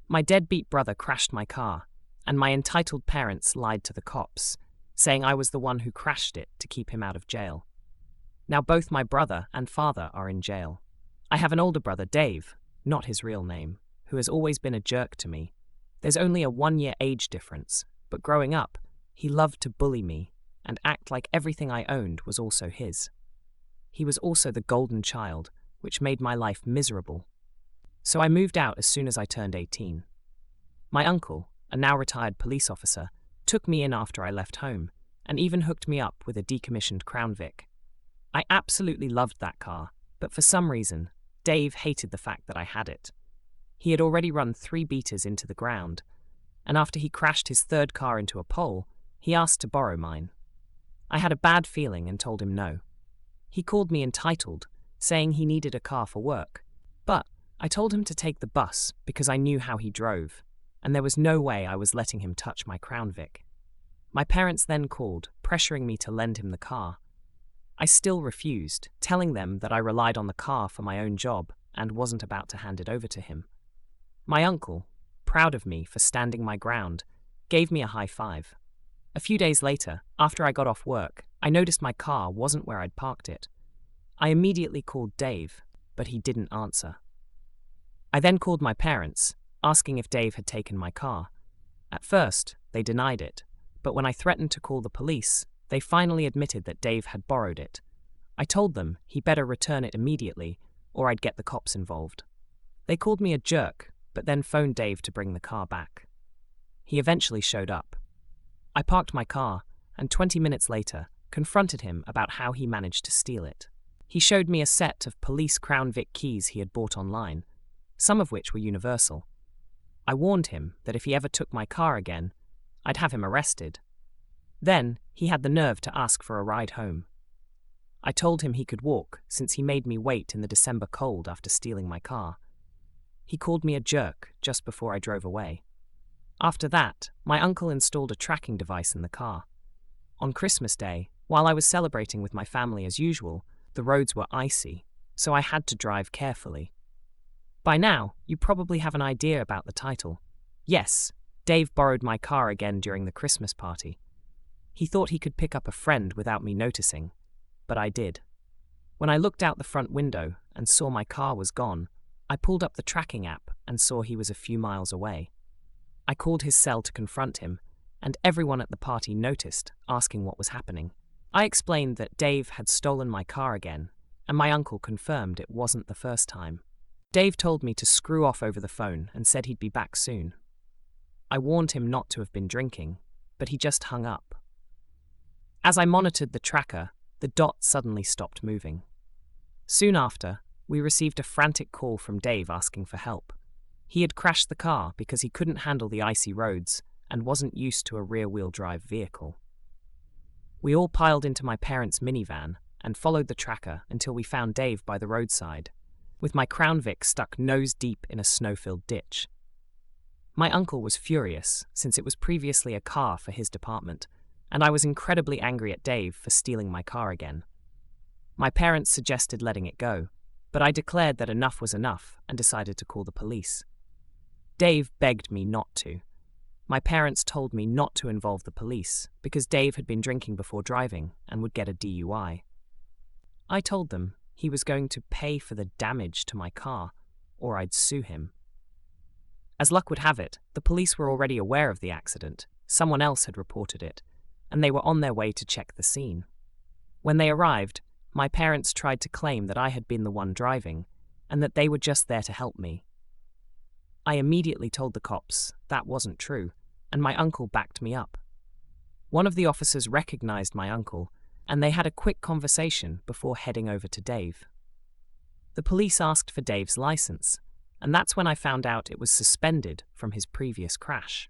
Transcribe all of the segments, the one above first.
My deadbeat brother crashed my car, and my entitled parents lied to the cops, saying I was the one who crashed it to keep him out of jail. Now both my brother and father are in jail. I have an older brother, Dave, not his real name, who has always been a jerk to me. There's only a 1-year age difference, but growing up, he loved to bully me and act like everything I owned was also his. He was also the golden child, which made my life miserable. So I moved out as soon as I turned 18. My uncle, a now retired police officer, took me in after I left home and even hooked me up with a decommissioned Crown Vic. I absolutely loved that car, but for some reason, Dave hated the fact that I had it. He had already run 3 beaters into the ground, and after he crashed his 3rd car into a pole, he asked to borrow mine. I had a bad feeling and told him no. He called me entitled, saying he needed a car for work, but I told him to take the bus because I knew how he drove, and there was no way I was letting him touch my Crown Vic. My parents then called, pressuring me to lend him the car. I still refused, telling them that I relied on the car for my own job and wasn't about to hand it over to him. My uncle, proud of me for standing my ground, gave me a high five. A few days later, after I got off work, I noticed my car wasn't where I'd parked it. I immediately called Dave, but he didn't answer. I then called my parents, asking if Dave had taken my car. At first, they denied it, but when I threatened to call the police, they finally admitted that Dave had borrowed it. I told them he better return it immediately, or I'd get the cops involved. They called me a jerk, but then phoned Dave to bring the car back. He eventually showed up. I parked my car, and 20 minutes later, confronted him about how he managed to steal it. He showed me a set of police Crown Vic keys he had bought online, some of which were universal. I warned him that if he ever took my car again, I'd have him arrested. Then, he had the nerve to ask for a ride home. I told him he could walk since he made me wait in the December cold after stealing my car. He called me a jerk just before I drove away. After that, my uncle installed a tracking device in the car. On Christmas Day, while I was celebrating with my family as usual, the roads were icy, so I had to drive carefully. By now, you probably have an idea about the title. Yes, Dave borrowed my car again during the Christmas party. He thought he could pick up a friend without me noticing, but I did. When I looked out the front window and saw my car was gone, I pulled up the tracking app and saw he was a few miles away. I called his cell to confront him, and everyone at the party noticed, asking what was happening. I explained that Dave had stolen my car again, and my uncle confirmed it wasn't the first time. Dave told me to screw off over the phone and said he'd be back soon. I warned him not to have been drinking, but he just hung up. As I monitored the tracker, the dot suddenly stopped moving. Soon after, we received a frantic call from Dave asking for help. He had crashed the car because he couldn't handle the icy roads and wasn't used to a rear-wheel drive vehicle. We all piled into my parents' minivan and followed the tracker until we found Dave by the roadside, with my Crown Vic stuck nose-deep in a snow-filled ditch. My uncle was furious, since it was previously a car for his department, and I was incredibly angry at Dave for stealing my car again. My parents suggested letting it go, but I declared that enough was enough and decided to call the police. Dave begged me not to. My parents told me not to involve the police because Dave had been drinking before driving and would get a DUI. I told them he was going to pay for the damage to my car, or I'd sue him. As luck would have it, the police were already aware of the accident. Someone else had reported it, and they were on their way to check the scene. When they arrived, my parents tried to claim that I had been the one driving, and that they were just there to help me. I immediately told the cops that wasn't true, and my uncle backed me up. One of the officers recognized my uncle, and they had a quick conversation before heading over to Dave. The police asked for Dave's license, and that's when I found out it was suspended from his previous crash.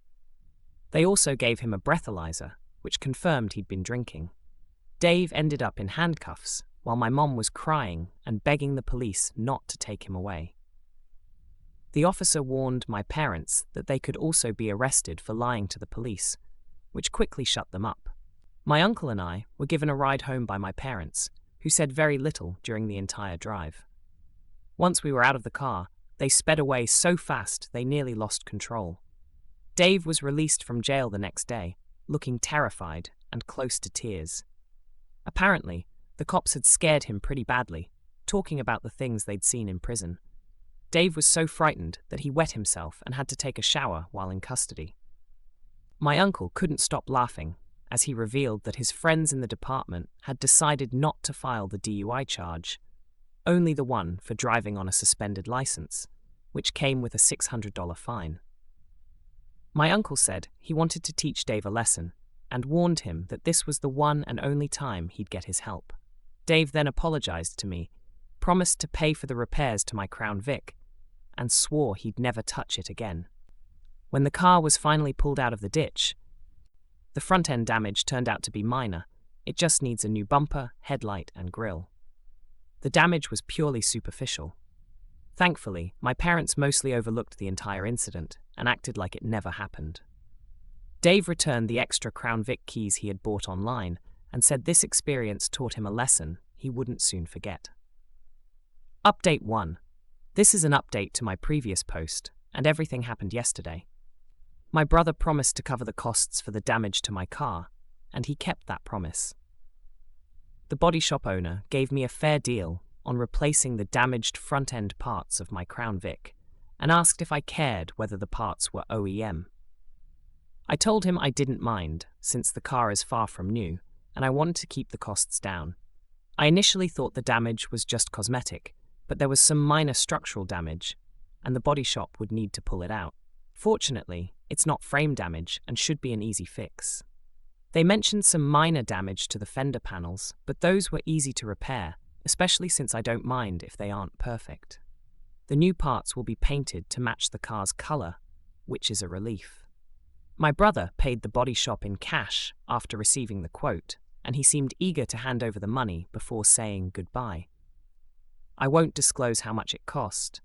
They also gave him a breathalyzer, which confirmed he'd been drinking. Dave ended up in handcuffs, while my mom was crying and begging the police not to take him away. The officer warned my parents that they could also be arrested for lying to the police, which quickly shut them up. My uncle and I were given a ride home by my parents, who said very little during the entire drive. Once we were out of the car, They sped away so fast they nearly lost control. Dave was released from jail the next day, looking terrified and close to tears. Apparently, the cops had scared him pretty badly, talking about the things they'd seen in prison. Dave was so frightened that he wet himself and had to take a shower while in custody. My uncle couldn't stop laughing as he revealed that his friends in the department had decided not to file the DUI charge, only the one for driving on a suspended license, which came with a $600 fine. My uncle said he wanted to teach Dave a lesson and warned him that this was the one and only time he'd get his help. Dave then apologized to me, promised to pay for the repairs to my Crown Vic, and swore he'd never touch it again. When the car was finally pulled out of the ditch, the front-end damage turned out to be minor. It just needs a new bumper, headlight, and grille. The damage was purely superficial. Thankfully, my parents mostly overlooked the entire incident and acted like it never happened. Dave returned the extra Crown Vic keys he had bought online and said this experience taught him a lesson he wouldn't soon forget. Update 1. This is an update to my previous post, and everything happened yesterday. My brother promised to cover the costs for the damage to my car, and he kept that promise. The body shop owner gave me a fair deal on replacing the damaged front-end parts of my Crown Vic and asked if I cared whether the parts were OEM. I told him I didn't mind, since the car is far from new, and I wanted to keep the costs down. I initially thought the damage was just cosmetic, but there was some minor structural damage, and the body shop would need to pull it out. Fortunately, it's not frame damage and should be an easy fix. They mentioned some minor damage to the fender panels, but those were easy to repair, especially since I don't mind if they aren't perfect. The new parts will be painted to match the car's color, which is a relief. My brother paid the body shop in cash after receiving the quote, and he seemed eager to hand over the money before saying goodbye. I won't disclose how much it cost,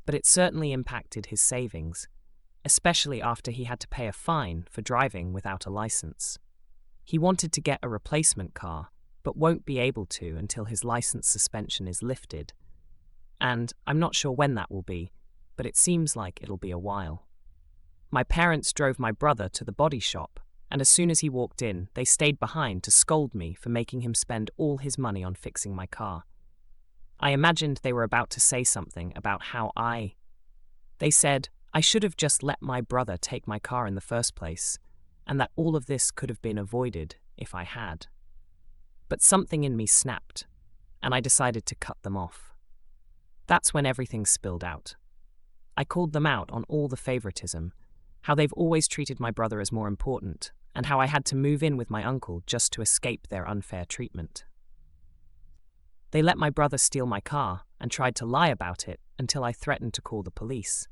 but it certainly impacted his savings, especially after he had to pay a fine for driving without a license. He wanted to get a replacement car, but won't be able to until his license suspension is lifted, and I'm not sure when that will be, but it seems like it'll be a while. My parents drove my brother to the body shop, and as soon as he walked in, they stayed behind to scold me for making him spend all his money on fixing my car. I imagined they were about to say something about how They said I should have just let my brother take my car in the first place, and that all of this could have been avoided if I had. But something in me snapped, and I decided to cut them off. That's when everything spilled out. I called them out on all the favoritism, how they've always treated my brother as more important, and how I had to move in with my uncle just to escape their unfair treatment. They let my brother steal my car and tried to lie about it until I threatened to call the police.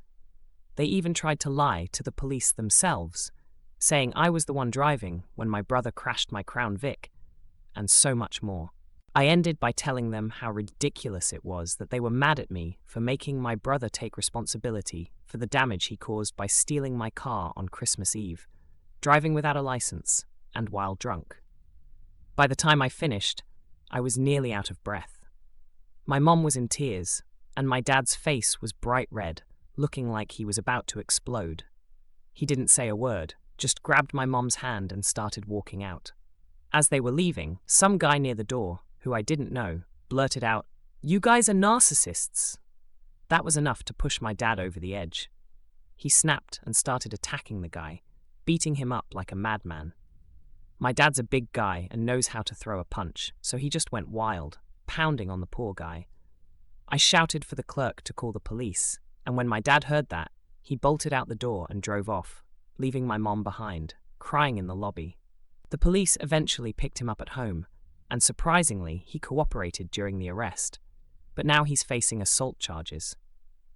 They even tried to lie to the police themselves, saying I was the one driving when my brother crashed my Crown Vic, and so much more. I ended by telling them how ridiculous it was that they were mad at me for making my brother take responsibility for the damage he caused by stealing my car on Christmas Eve, driving without a license, and while drunk. By the time I finished, I was nearly out of breath. My mom was in tears, and my dad's face was bright red, looking like he was about to explode. He didn't say a word, just grabbed my mom's hand and started walking out. As they were leaving, some guy near the door, who I didn't know, blurted out, "You guys are narcissists." That was enough to push my dad over the edge. He snapped and started attacking the guy, beating him up like a madman. My dad's a big guy and knows how to throw a punch, so he just went wild, pounding on the poor guy. I shouted for the clerk to call the police, and when my dad heard that, he bolted out the door and drove off, leaving my mom behind, crying in the lobby. The police eventually picked him up at home, and surprisingly, he cooperated during the arrest. But now he's facing assault charges.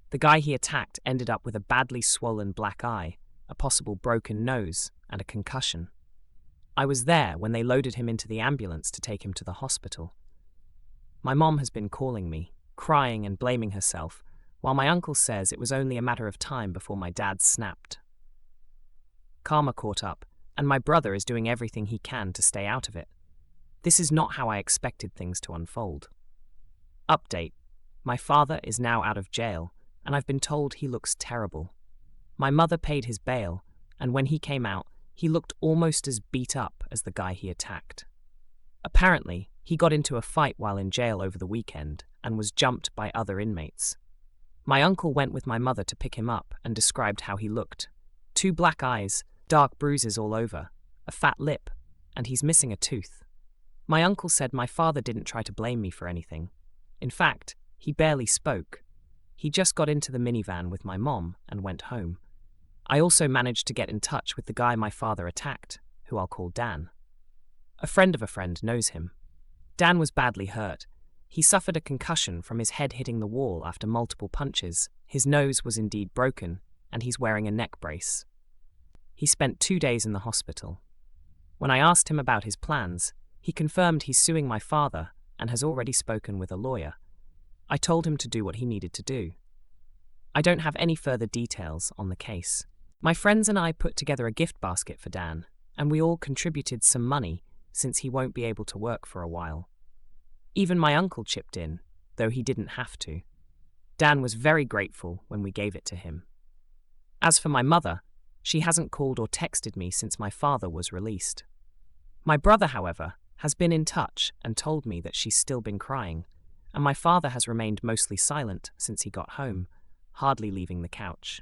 The guy he attacked ended up with a badly swollen black eye, a possible broken nose, and a concussion. I was there when they loaded him into the ambulance to take him to the hospital. My mom has been calling me, crying and blaming herself, while my uncle says it was only a matter of time before my dad snapped. Karma caught up, and my brother is doing everything he can to stay out of it. This is not how I expected things to unfold. Update: my father is now out of jail, and I've been told he looks terrible. My mother paid his bail, and when he came out, he looked almost as beat up as the guy he attacked. Apparently, he got into a fight while in jail over the weekend and was jumped by other inmates. My uncle went with my mother to pick him up and described how he looked. 2 black eyes, dark bruises all over, a fat lip, and he's missing a tooth. My uncle said my father didn't try to blame me for anything. In fact, he barely spoke. He just got into the minivan with my mom and went home. I also managed to get in touch with the guy my father attacked, who I'll call Dan. A friend of a friend knows him. Dan was badly hurt. He suffered a concussion from his head hitting the wall after multiple punches. His nose was indeed broken, and he's wearing a neck brace. He spent 2 days in the hospital. When I asked him about his plans, he confirmed he's suing my father and has already spoken with a lawyer. I told him to do what he needed to do. I don't have any further details on the case. My friends and I put together a gift basket for Dan, and we all contributed some money since he won't be able to work for a while. Even my uncle chipped in, though he didn't have to. Dan was very grateful when we gave it to him. As for my mother, she hasn't called or texted me since my father was released. My brother, however, has been in touch and told me that she's still been crying, and my father has remained mostly silent since he got home, hardly leaving the couch.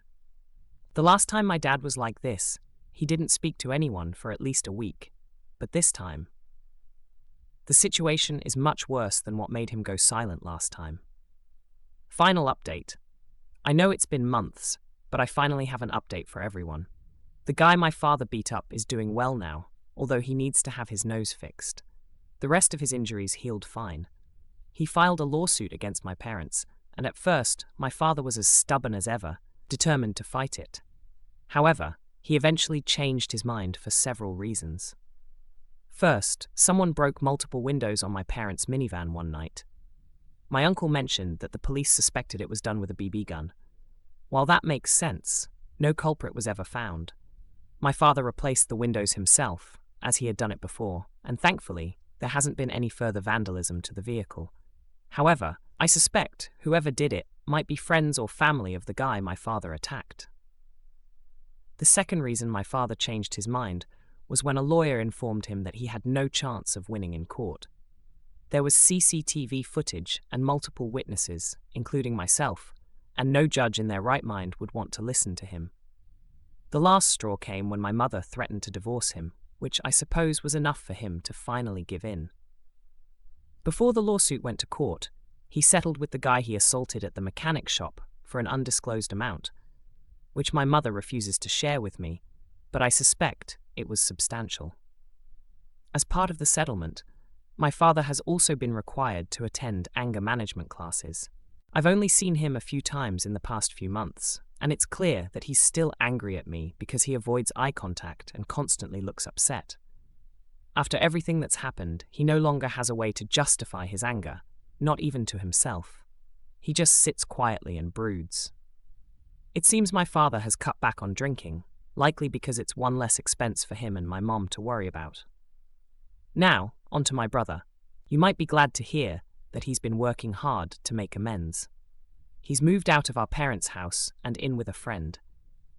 The last time my dad was like this, he didn't speak to anyone for at least a week, but this time, the situation is much worse than what made him go silent last time. Final update. I know it's been months, but I finally have an update for everyone. The guy my father beat up is doing well now, although he needs to have his nose fixed. The rest of his injuries healed fine. He filed a lawsuit against my parents, and at first, my father was as stubborn as ever, determined to fight it. However, he eventually changed his mind for several reasons. First, someone broke multiple windows on my parents' minivan one night. My uncle mentioned that the police suspected it was done with a BB gun. While that makes sense, no culprit was ever found. My father replaced the windows himself, as he had done it before, and thankfully, there hasn't been any further vandalism to the vehicle. However, I suspect whoever did it might be friends or family of the guy my father attacked. The second reason my father changed his mind was when a lawyer informed him that he had no chance of winning in court. There was CCTV footage and multiple witnesses, including myself, and no judge in their right mind would want to listen to him. The last straw came when my mother threatened to divorce him, which I suppose was enough for him to finally give in. Before the lawsuit went to court, he settled with the guy he assaulted at the mechanic shop for an undisclosed amount, which my mother refuses to share with me, but I suspect it was substantial. As part of the settlement, my father has also been required to attend anger management classes. I've only seen him a few times in the past few months, and it's clear that he's still angry at me because he avoids eye contact and constantly looks upset. After everything that's happened, he no longer has a way to justify his anger, not even to himself. He just sits quietly and broods. It seems my father has cut back on drinking, likely because it's one less expense for him and my mom to worry about. Now, on to my brother. You might be glad to hear that he's been working hard to make amends. He's moved out of our parents' house and in with a friend.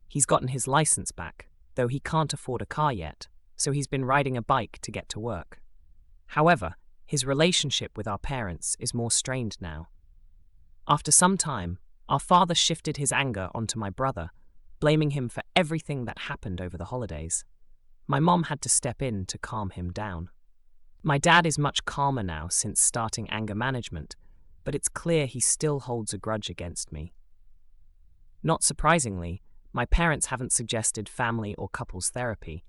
He's gotten his license back, though he can't afford a car yet, so he's been riding a bike to get to work. However, his relationship with our parents is more strained now. After some time, our father shifted his anger onto my brother, blaming him for everything that happened over the holidays. My mom had to step in to calm him down. My dad is much calmer now since starting anger management, but it's clear he still holds a grudge against me. Not surprisingly, my parents haven't suggested family or couples therapy,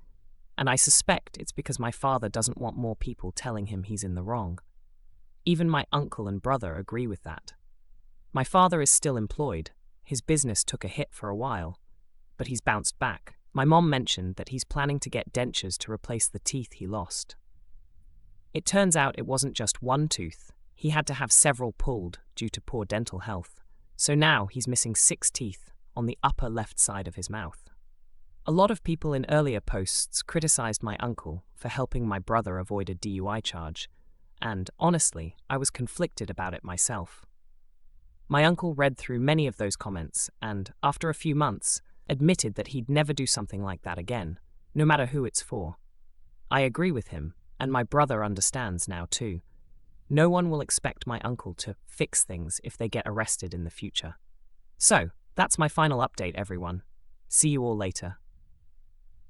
and I suspect it's because my father doesn't want more people telling him he's in the wrong. Even my uncle and brother agree with that. My father is still employed. His business took a hit for a while, but he's bounced back. My mom mentioned that he's planning to get dentures to replace the teeth he lost. It turns out it wasn't just one tooth. He had to have several pulled due to poor dental health, so now he's missing 6 teeth on the upper left side of his mouth. A lot of people in earlier posts criticized my uncle for helping my brother avoid a DUI charge, and honestly, I was conflicted about it myself. My uncle read through many of those comments and, after a few months, admitted that he'd never do something like that again, no matter who it's for. I agree with him, and my brother understands now too. No one will expect my uncle to fix things if they get arrested in the future. So, that's my final update, everyone. See you all later.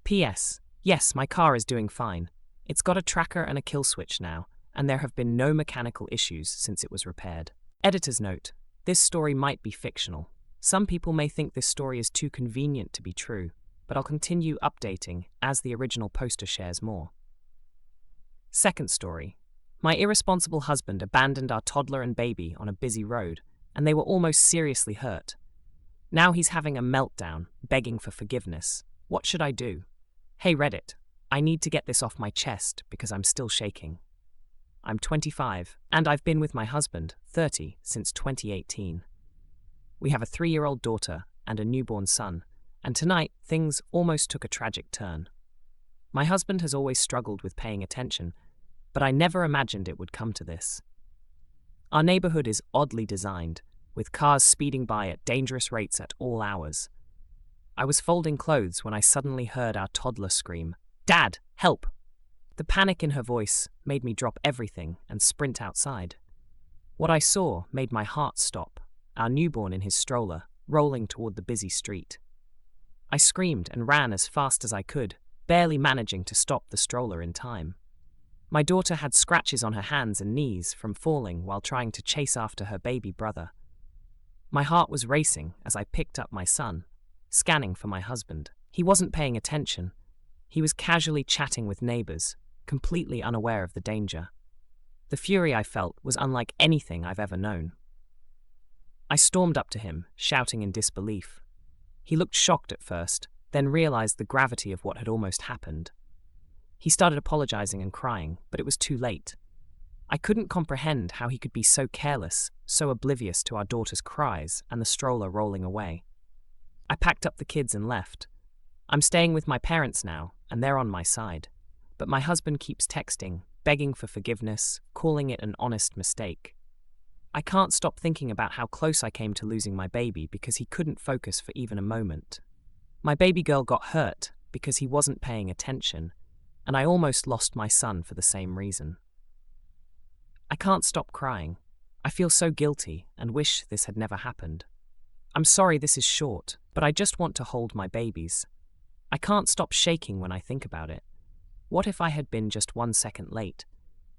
P.S. Yes, my car is doing fine. It's got a tracker and a kill switch now, and there have been no mechanical issues since it was repaired. Editor's note: this story might be fictional. Some people may think this story is too convenient to be true, but I'll continue updating as the original poster shares more. Second story. My irresponsible husband abandoned our toddler and baby on a busy road, and they were almost seriously hurt. Now he's having a meltdown, begging for forgiveness. What should I do? Hey Reddit, I need to get this off my chest because I'm still shaking. I'm 25, and I've been with my husband, 30, since 2018. We have a 3-year-old daughter and a newborn son, and tonight things almost took a tragic turn. My husband has always struggled with paying attention, but I never imagined it would come to this. Our neighborhood is oddly designed, with cars speeding by at dangerous rates at all hours. I was folding clothes when I suddenly heard our toddler scream, "Dad, help!" The panic in her voice made me drop everything and sprint outside. What I saw made my heart stop, our newborn in his stroller, rolling toward the busy street. I screamed and ran as fast as I could, barely managing to stop the stroller in time. My daughter had scratches on her hands and knees from falling while trying to chase after her baby brother. My heart was racing as I picked up my son, scanning for my husband. He wasn't paying attention. He was casually chatting with neighbors, completely unaware of the danger. The fury I felt was unlike anything I've ever known. I stormed up to him, shouting in disbelief. He looked shocked at first, then realized the gravity of what had almost happened. He started apologizing and crying, but it was too late. I couldn't comprehend how he could be so careless, so oblivious to our daughter's cries and the stroller rolling away. I packed up the kids and left. I'm staying with my parents now, and they're on my side. But my husband keeps texting, begging for forgiveness, calling it an honest mistake. I can't stop thinking about how close I came to losing my baby because he couldn't focus for even a moment. My baby girl got hurt because he wasn't paying attention, and I almost lost my son for the same reason. I can't stop crying. I feel so guilty and wish this had never happened. I'm sorry this is short, but I just want to hold my babies. I can't stop shaking when I think about it. What if I had been just 1 second late?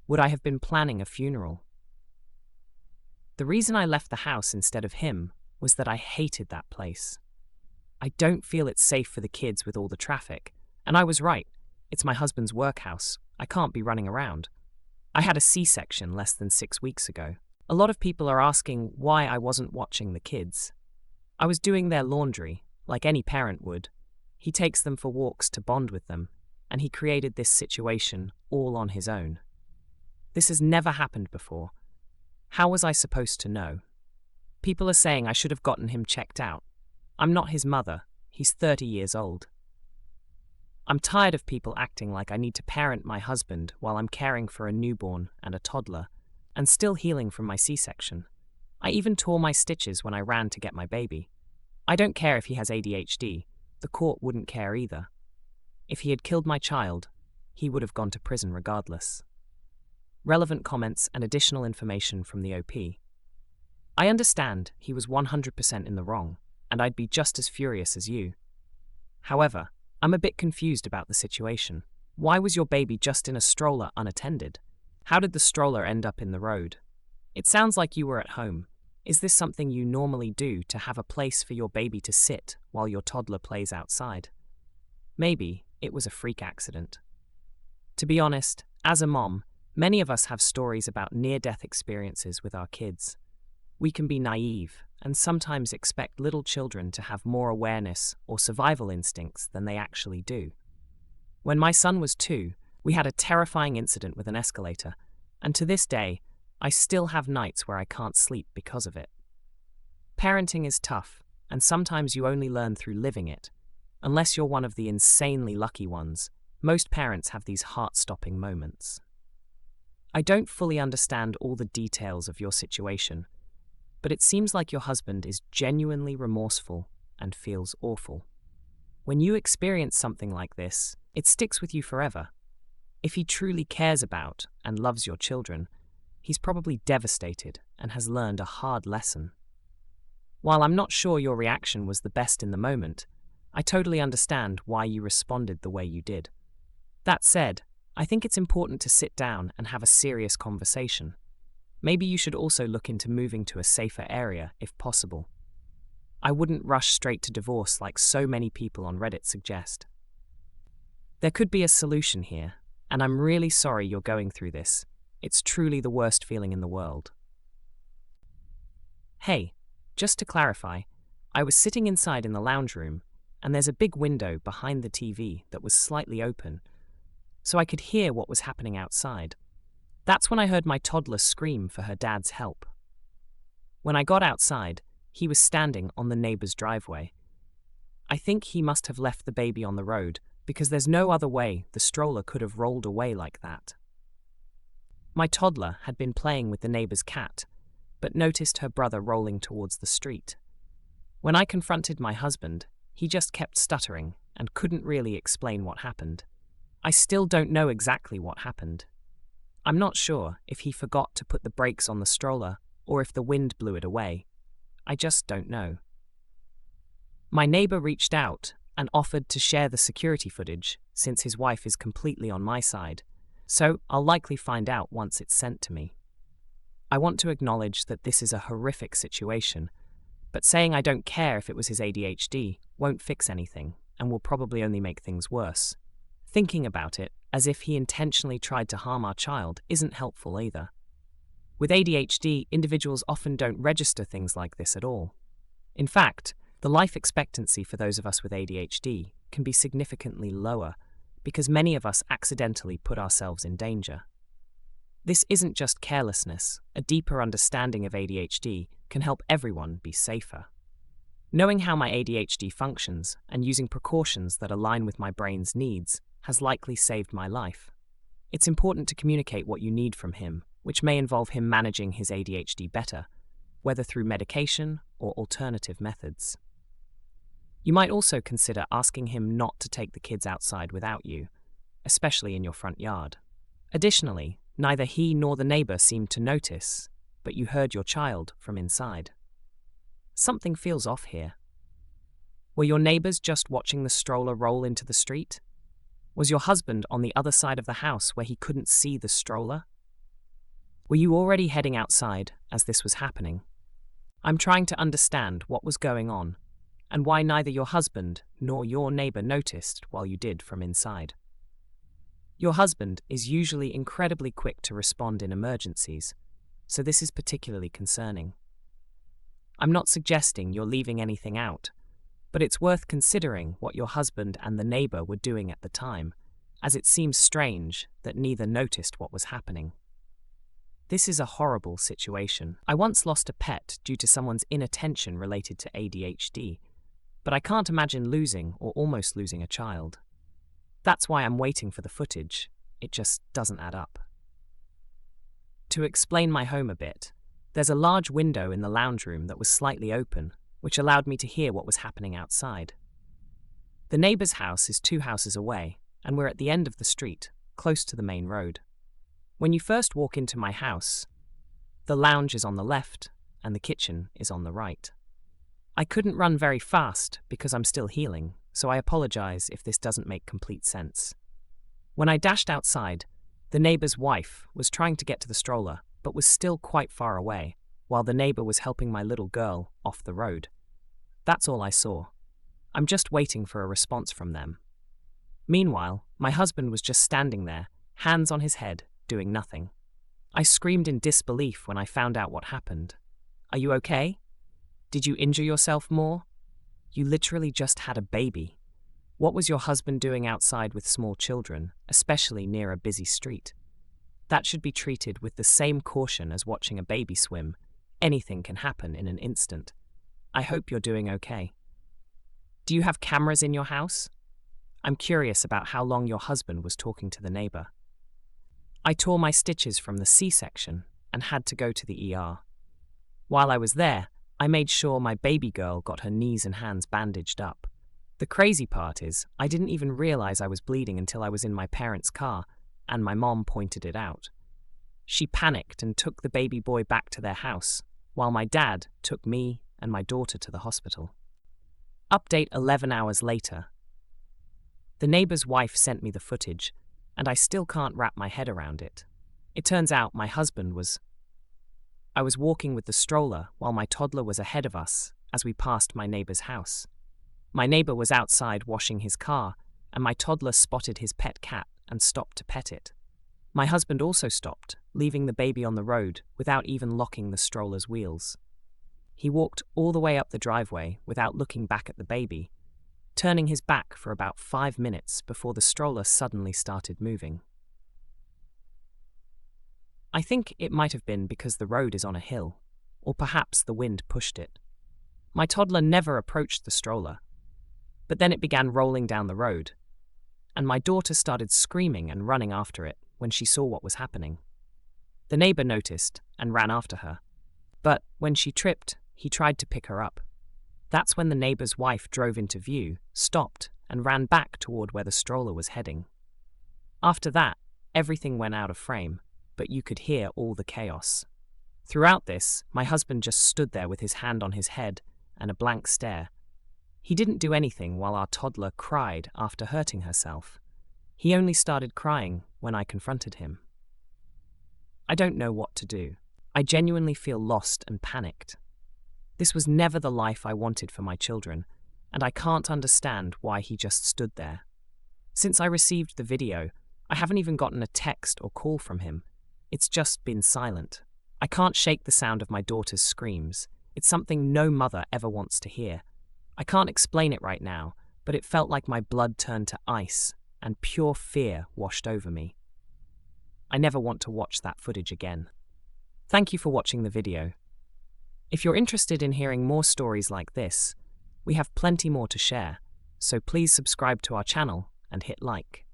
Would I have been planning a funeral? The reason I left the house instead of him was that I hated that place. I don't feel it's safe for the kids with all the traffic, and I was right. It's my husband's workhouse. I can't be running around. I had a C-section less than 6 weeks ago. A lot of people are asking why I wasn't watching the kids. I was doing their laundry, like any parent would. He takes them for walks to bond with them, and he created this situation all on his own. This has never happened before. How was I supposed to know? People are saying I should have gotten him checked out. I'm not his mother. He's 30 years old. I'm tired of people acting like I need to parent my husband while I'm caring for a newborn and a toddler, and still healing from my C-section. I even tore my stitches when I ran to get my baby. I don't care if he has ADHD. The court wouldn't care either. If he had killed my child, he would have gone to prison regardless. Relevant comments and additional information from the OP. I understand he was 100% in the wrong, and I'd be just as furious as you. However, I'm a bit confused about the situation. Why was your baby just in a stroller unattended? How did the stroller end up in the road? It sounds like you were at home. Is this something you normally do to have a place for your baby to sit while your toddler plays outside? Maybe it was a freak accident. To be honest, as a mom, many of us have stories about near-death experiences with our kids. We can be naive and sometimes expect little children to have more awareness or survival instincts than they actually do. When my son was 2, we had a terrifying incident with an escalator, and to this day, I still have nights where I can't sleep because of it. Parenting is tough, and sometimes you only learn through living it. Unless you're one of the insanely lucky ones, most parents have these heart-stopping moments. I don't fully understand all the details of your situation, but it seems like your husband is genuinely remorseful and feels awful. When you experience something like this, it sticks with you forever. If he truly cares about and loves your children, he's probably devastated and has learned a hard lesson. While I'm not sure your reaction was the best in the moment, I totally understand why you responded the way you did. That said, I think it's important to sit down and have a serious conversation. Maybe you should also look into moving to a safer area if possible. I wouldn't rush straight to divorce like so many people on Reddit suggest. There could be a solution here, and I'm really sorry you're going through this. It's truly the worst feeling in the world. Hey, just to clarify, I was sitting inside in the lounge room, and there's a big window behind the TV that was slightly open, so I could hear what was happening outside. That's when I heard my toddler scream for her dad's help. When I got outside, he was standing on the neighbor's driveway. I think he must have left the baby on the road because there's no other way the stroller could have rolled away like that. My toddler had been playing with the neighbor's cat, but noticed her brother rolling towards the street. When I confronted my husband, he just kept stuttering and couldn't really explain what happened. I still don't know exactly what happened. I'm not sure if he forgot to put the brakes on the stroller or if the wind blew it away. I just don't know. My neighbor reached out and offered to share the security footage since his wife is completely on my side, so I'll likely find out once it's sent to me. I want to acknowledge that this is a horrific situation, but saying I don't care if it was his ADHD won't fix anything and will probably only make things worse. Thinking about it as if he intentionally tried to harm our child isn't helpful either. With ADHD, individuals often don't register things like this at all. In fact, the life expectancy for those of us with ADHD can be significantly lower because many of us accidentally put ourselves in danger. This isn't just carelessness. A deeper understanding of ADHD can help everyone be safer. Knowing how my ADHD functions and using precautions that align with my brain's needs has likely saved my life. It's important to communicate what you need from him, which may involve him managing his ADHD better, whether through medication or alternative methods. You might also consider asking him not to take the kids outside without you, especially in your front yard. Additionally, neither he nor the neighbor seemed to notice, but you heard your child from inside. Something feels off here. Were your neighbors just watching the stroller roll into the street? Was your husband on the other side of the house where he couldn't see the stroller? Were you already heading outside as this was happening? I'm trying to understand what was going on and why neither your husband nor your neighbor noticed while you did from inside. Your husband is usually incredibly quick to respond in emergencies, so this is particularly concerning. I'm not suggesting you're leaving anything out, but it's worth considering what your husband and the neighbor were doing at the time, as it seems strange that neither noticed what was happening. This is a horrible situation. I once lost a pet due to someone's inattention related to ADHD, but I can't imagine losing or almost losing a child. That's why I'm waiting for the footage. It just doesn't add up. To explain my home a bit, there's a large window in the lounge room that was slightly open, which allowed me to hear what was happening outside. The neighbor's house is 2 houses away, and we're at the end of the street, close to the main road. When you first walk into my house, the lounge is on the left and the kitchen is on the right. I couldn't run very fast because I'm still healing, so I apologize if this doesn't make complete sense. When I dashed outside, the neighbor's wife was trying to get to the stroller, but was still quite far away, while the neighbor was helping my little girl off the road. That's all I saw. I'm just waiting for a response from them. Meanwhile, my husband was just standing there, hands on his head, doing nothing. I screamed in disbelief when I found out what happened. Are you okay? Did you injure yourself more? You literally just had a baby. What was your husband doing outside with small children, especially near a busy street? That should be treated with the same caution as watching a baby swim. Anything can happen in an instant. I hope you're doing okay. Do you have cameras in your house? I'm curious about how long your husband was talking to the neighbor. I tore my stitches from the C-section and had to go to the ER. While I was there, I made sure my baby girl got her knees and hands bandaged up. The crazy part is, I didn't even realize I was bleeding until I was in my parents' car, and my mom pointed it out. She panicked and took the baby boy back to their house, while my dad took me and my daughter to the hospital. Update 11 hours later. The neighbor's wife sent me the footage, and I still can't wrap my head around it. It turns out my husband was... I was walking with the stroller while my toddler was ahead of us as we passed my neighbor's house. My neighbor was outside washing his car, and my toddler spotted his pet cat and stopped to pet it. My husband also stopped, leaving the baby on the road without even locking the stroller's wheels. He walked all the way up the driveway without looking back at the baby, turning his back for about 5 minutes before the stroller suddenly started moving. I think it might have been because the road is on a hill, or perhaps the wind pushed it. My toddler never approached the stroller, but then it began rolling down the road, and my daughter started screaming and running after it when she saw what was happening. The neighbor noticed and ran after her, but when she tripped, he tried to pick her up. That's when the neighbor's wife drove into view, stopped, and ran back toward where the stroller was heading. After that, everything went out of frame, but you could hear all the chaos. Throughout this, my husband just stood there with his hand on his head and a blank stare. He didn't do anything while our toddler cried after hurting herself. He only started crying when I confronted him. I don't know what to do. I genuinely feel lost and panicked. This was never the life I wanted for my children, and I can't understand why he just stood there. Since I received the video, I haven't even gotten a text or call from him. It's just been silent. I can't shake the sound of my daughter's screams. It's something no mother ever wants to hear. I can't explain it right now, but it felt like my blood turned to ice and pure fear washed over me. I never want to watch that footage again. Thank you for watching the video. If you're interested in hearing more stories like this, we have plenty more to share, so please subscribe to our channel and hit like.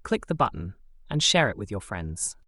Click the button and share it with your friends.